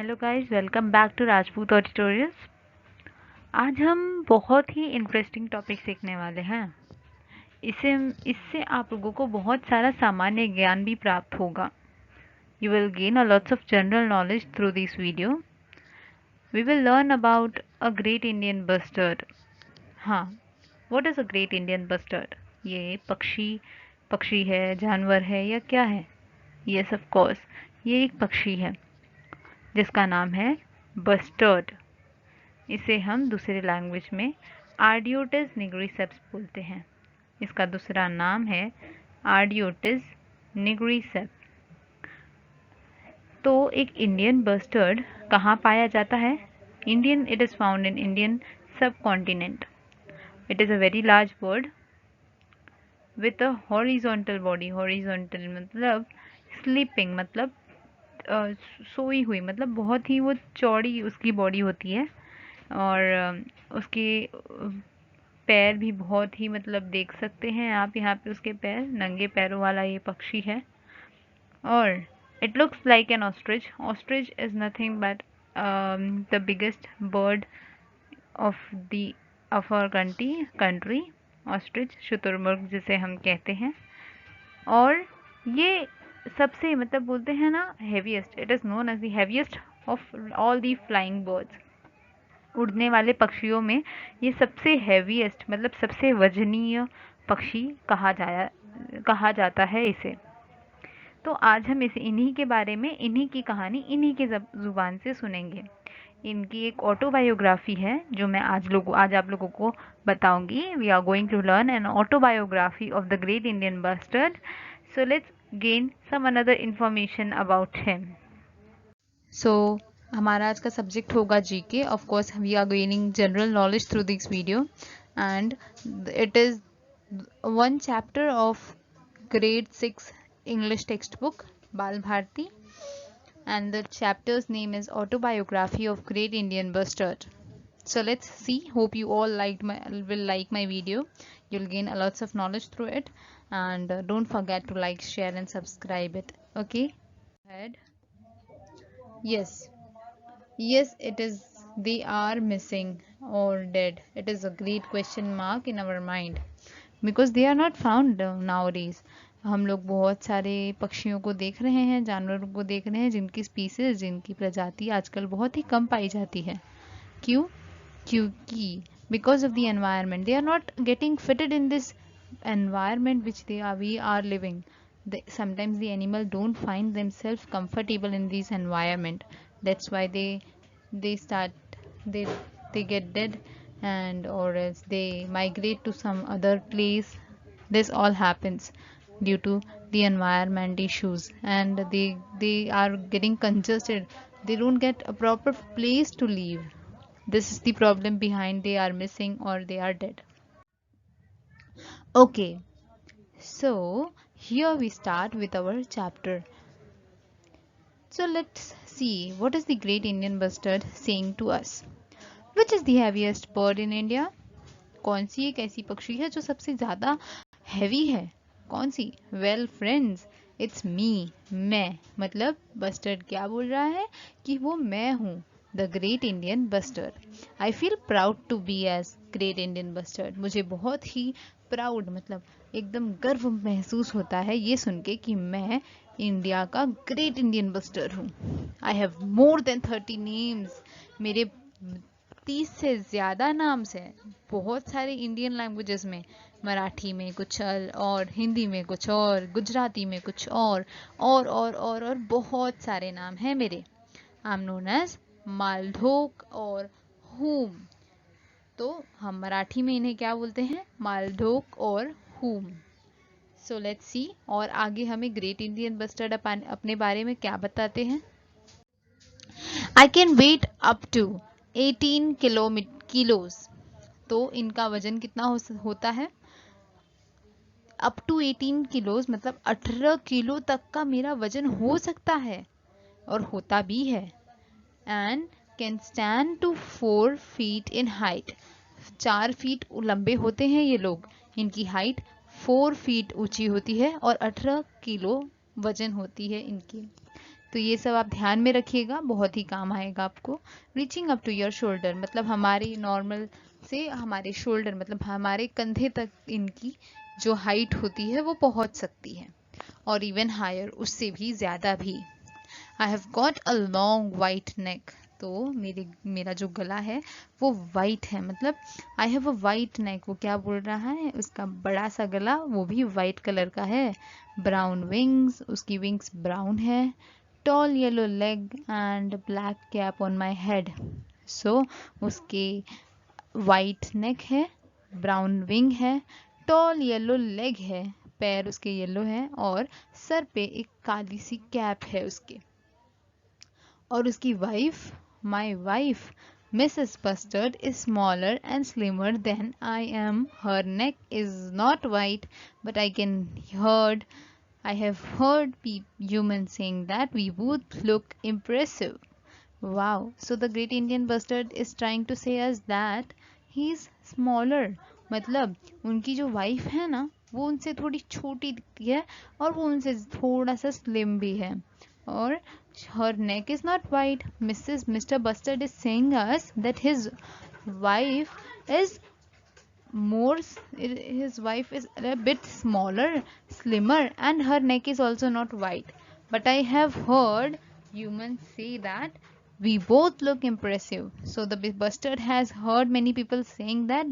Hello guys, welcome back to Rajput editorials. आज हम बहुत ही इंटरेस्टिंग टॉपिक सीखने वाले हैं। इसे इससे आप लोगों को बहुत सारा सामान्य ज्ञान भी प्राप्त होगा। You will gain a lots of general knowledge through this video. We will learn about a great Indian bustard. हाँ, what is a great Indian bustard? ये पक्षी है, जानवर है या क्या है? यस, ऑफ कोर्स, ये एक पक्षी है जिसका नाम है बस्टर्ड। इसे हम दूसरे लैंग्वेज में आर्डियोटिस निग्रिसेप्स बोलते हैं। इसका दूसरा नाम है आर्डियोटिस निग्रिसेप। तो एक इंडियन बस्टर्ड कहाँ पाया जाता है? It is found in Indian subcontinent. It is a very large bird with a horizontal body. Horizontal मतलब स्लीपिंग, मतलब सोई हुई, मतलब बहुत ही वो चौड़ी उसकी बॉडी होती है। और उसके पैर भी बहुत ही, मतलब देख सकते हैं आप यहाँ पे उसके पैर, नंगे पैरों वाला ये पक्षी है। और it looks like an ostrich. Ostrich is nothing but the biggest bird of our country. Ostrich, शुतुरमुर्ग जिसे हम कहते हैं। और ये सबसे, मतलब बोलते हैं ना, heaviest, it is known as the heaviest of all the flying birds. उड़ने वाले पक्षियों में ये सबसे हेवीएस्ट, मतलब सबसे वजनीय पक्षी कहा जाता है इसे। तो आज हम इसे इन्हीं के बारे में, इन्हीं की कहानी इन्हीं की ज़ुबान से सुनेंगे। इनकी एक ऑटोबायोग्राफी है जो मैं आज आप लोगों को बताऊंगी। We are going to learn an autobiography of the great Indian bustard. So let's gain some another information about him. So हमारा आज का सब्जेक्ट होगा GK. Of course we are gaining general knowledge through this video and it is one chapter of grade 6 English textbook Bal Bharti, and the chapter's name is Autobiography of Great Indian Bustard. So let's see. Hope you all will like my video. You'll gain a lots of knowledge through it, and don't forget to like, share and subscribe it. Okay, ahead. Yes, it is. They are missing or dead. It is a great question mark in our mind because they are not found nowadays. हम लोग बहुत सारे पक्षियों को देख रहे हैं, जानवरों को देख रहे हैं जिनकी स्पीसीज, जिनकी प्रजाति आजकल बहुत ही कम पाई जाती है। क्यों? क्योंकि because of the environment, they are not getting fitted in this environment which we are living. Sometimes the animal don't find themselves comfortable in this environment. That's why they start they they get dead, and or else they migrate to some other place. This all happens due to the environment issues, and they are getting congested. They don't get a proper place to live. This is the problem behind they are missing or they are dead. Okay, so here we start with our chapter. So let's see what is the great Indian bustard saying to us. Which is the heaviest bird in India? कौन सी एक ऐसी पक्षी है जो सबसे ज़्यादा heavy है? कौन सी? वेल फ्रेंड्स, इट्स मी, मैं। मतलब बस्टर्ड क्या बोल रहा है कि वो मैं हूँ, the great Indian bustard. I feel proud to be as great Indian bustard. मुझे बहुत ही प्राउड, मतलब एकदम गर्व महसूस होता है ये सुन के कि मैं इंडिया का ग्रेट इंडियन बस्टर्ड हूँ। I have more than 30 names. मेरे 30 से ज़्यादा नाम्स हैं बहुत सारे इंडियन लैंग्वेजेस में। मराठी में कुछ और, हिंदी में कुछ और, गुजराती में कुछ और बहुत सारे नाम हैं मेरे। आई एम नोन एज मालढोक और हूम। तो हम मराठी में इन्हें क्या बोलते हैं? मालढोक और हूम। सो लेट्स सी, और आगे हमें ग्रेट इंडियन बस्टर्ड अपने बारे में क्या बताते हैं। I can weigh up to 18 kilos. तो इनका वजन कितना होता है? अप टू 18 किलोज, मतलब 18 किलो तक का मेरा वजन हो सकता है और होता भी है। And can stand to 4 feet in height. 4 feet लंबे होते हैं ये लोग। इनकी हाइट 4 फीट ऊंची होती है और 18 किलो वजन होती है इनकी। तो ये सब आप ध्यान में रखिएगा, बहुत ही काम आएगा आपको। Reaching up to your shoulder मतलब हमारी नॉर्मल से हमारे शोल्डर मतलब हमारे कंधे तक इनकी जो हाइट होती है वो पहुंच सकती है, और इवन हायर, उससे भी ज़्यादा भी। I have got a long white neck, तो मेरा जो गला है वो वाइट है, मतलब आई हैव अ वाइट नेक, वो क्या बोल रहा है, उसका बड़ा सा गला वो भी वाइट कलर का है। ब्राउन विंग्स, उसकी विंग्स ब्राउन है। Tall yellow leg and black cap on my head, so उसके वाइट नेक है, ब्राउन विंग है, टॉल येलो लेग है, पैर उसके येलो है, और सर पे एक काली सी कैप है उसके। और उसकी wife, my wife Mrs Bustard is smaller and slimmer than I am, her neck is not white but I can heard I have heard humans saying that we both look impressive. Wow. So the great Indian bustard is trying to say us that he is smaller. मतलब उनकी जो wife है ना वो उनसे थोड़ी छोटी दिखती है और वो उनसे थोड़ा सा स्लिम भी है, और her neck is not wide. Mr. Bustard is saying us that is more his wife is a bit smaller, slimmer, and her neck is also not wide, but I have heard humans say that we both look impressive. So the bustard has heard many people saying that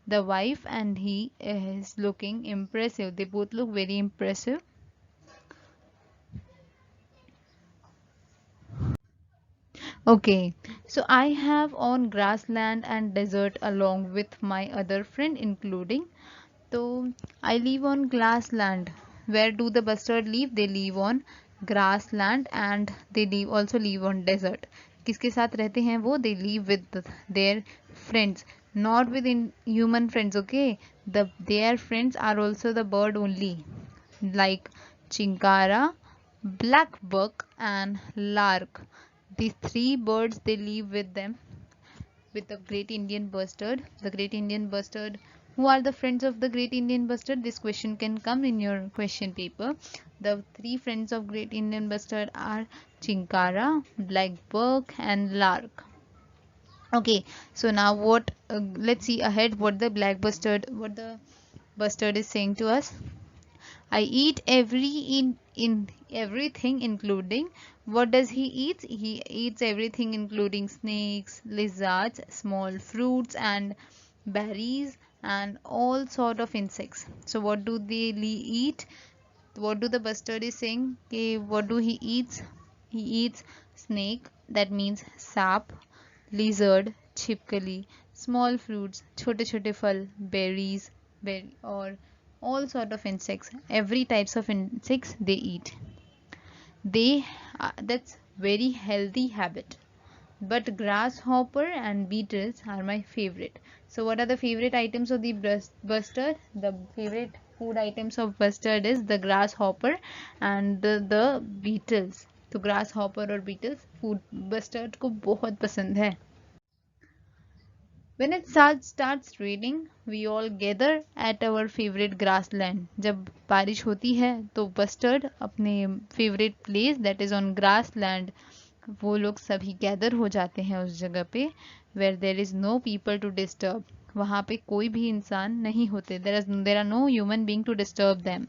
the wife and he is looking impressive, they both look very impressive. Okay, so I have on grassland and desert along with my other friend including. So I live on grassland. Where do the bustard live? They live on grassland and they also live on desert. किसके साथ रहते हैं वो? They live with their friends, not with human friends. Okay, their friends are also the bird only, like chinkara, blackbuck, and lark. These three birds they live with them, with the great Indian bustard. The great Indian bustard. Who are the friends of the great Indian bustard? This question can come in your question paper. The three friends of great Indian bustard are chinkara, blackbuck, and lark. Okay, so now what? Let's see ahead what the bustard is saying to us. I eat in everything including, what does he eat? He eats everything including snakes, lizards, small fruits and berries and all sort of insects. So what do they eat? What do the bustard is saying? Okay, what do he eats? He eats snake, that means sap, lizard, छिपकली, small fruits, छोटे छोटे फल, berries, or all sort of insects, every types of insects they eat. They that's very healthy habit. But grasshopper and beetles are my favorite. So what are the favorite items of the bustard? The favorite food items of bustard is the grasshopper and the beetles. तो grasshopper और beetles food bustard को बहुत पसंद है. When it starts raining, we all gather at our favorite grassland. जब बारिश होती है तो bustard अपने favorite place that is on grassland, वो लोग सभी gather हो जाते हैं उस जगह पे where there is no people to disturb. वहाँ पे कोई भी इंसान नहीं होते. There are no human being to disturb them.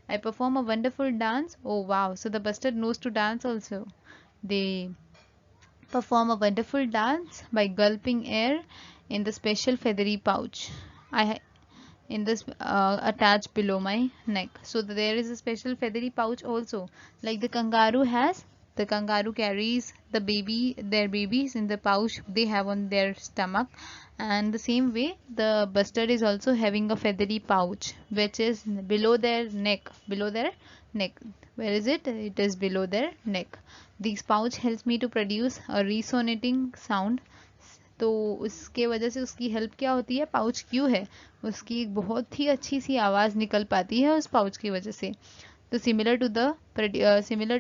I perform a wonderful dance. Oh wow! So the bustard knows to dance also. They perform a wonderful dance by gulping air in the special feathery pouch in this attached below my neck. So there is a special feathery pouch also, like the kangaroo has. The kangaroo carries their babies in the pouch they have on their stomach, and the same way the bustard is also having a feathery pouch which is below their neck. Where is it? It is below their neck. This pouch helps me to produce a resonating sound. तो उसके वजह से उसकी help क्या होती है, pouch क्यों है, उसकी एक बहुत ही अच्छी सी आवाज़ निकल पाती है उस पाउच की वजह से. तो similar to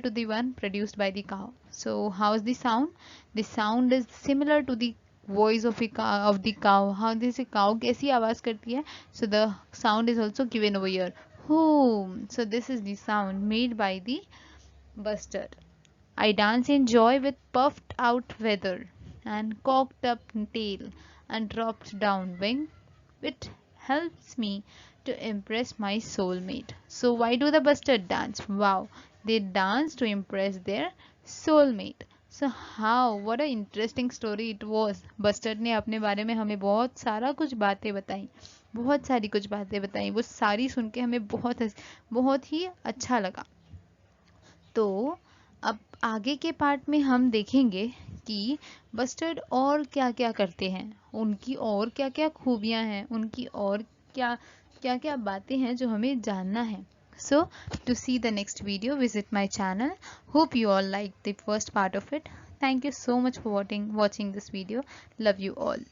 the one produced by the cow. So how is the sound? The sound is similar to the voice of the cow. How this cow कैसी आवाज़ करती है? So the sound is also given over here. Whoo. So this is the sound made by the bustard. I dance in joy with puffed out feather and cocked up tail and dropped down wing. It helps me to impress my soulmate. So why do the bustard dance? Wow, they dance to impress their soulmate. So how, what a interesting story it was. Bustard ने अपने बारे में हमें बहुत सारा कुछ बातें बताई, बहुत सारी कुछ बातें बताई, वो सारी सुन के हमें बहुत ही अच्छा लगा। तो अब आगे के पार्ट में हम देखेंगे कि बस्टर्ड और क्या क्या करते हैं, उनकी और क्या क्या खूबियां हैं, उनकी और क्या क्या क्या बातें हैं जो हमें जानना है। So to see the next video, visit my channel. Hope you all liked the first part of it. Thank you so much for watching this video. Love you all.